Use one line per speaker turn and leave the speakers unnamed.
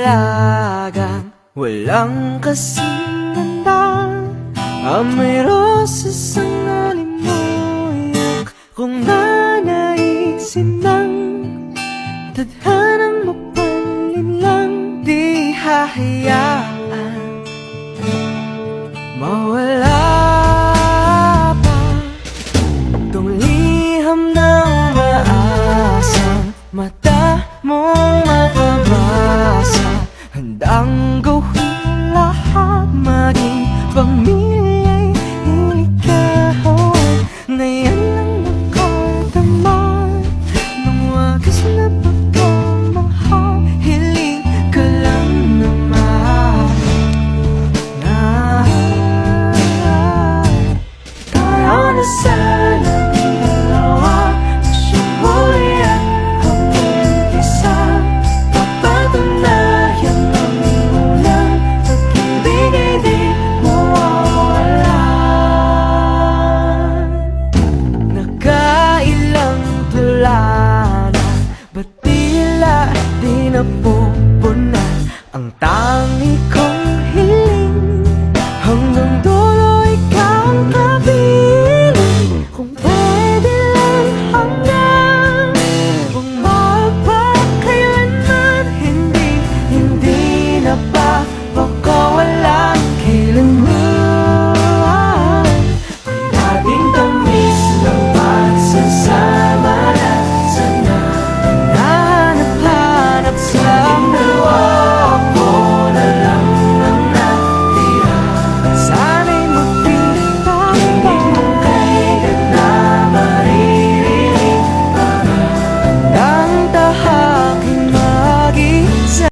dalagang walang kasing ganda. Amoy rosas ang alimoyak kung nanaisin ng tadhanang mapalin lang. Di hahayaan mawala pa tong liham ng maasang mata mong makabasa. Handang gawin lahat, maging pamilya'y iligahon na yan lang nakadama ng wagas na pagkamahal. Hiling ka lang naman na tayo na sanang dalawa, sumuli at hanggang isa. Papatunayan ang unang pag-ibig ay di mawawalan. Nakailang tula na, ba't tila di napupunan ang tangi ko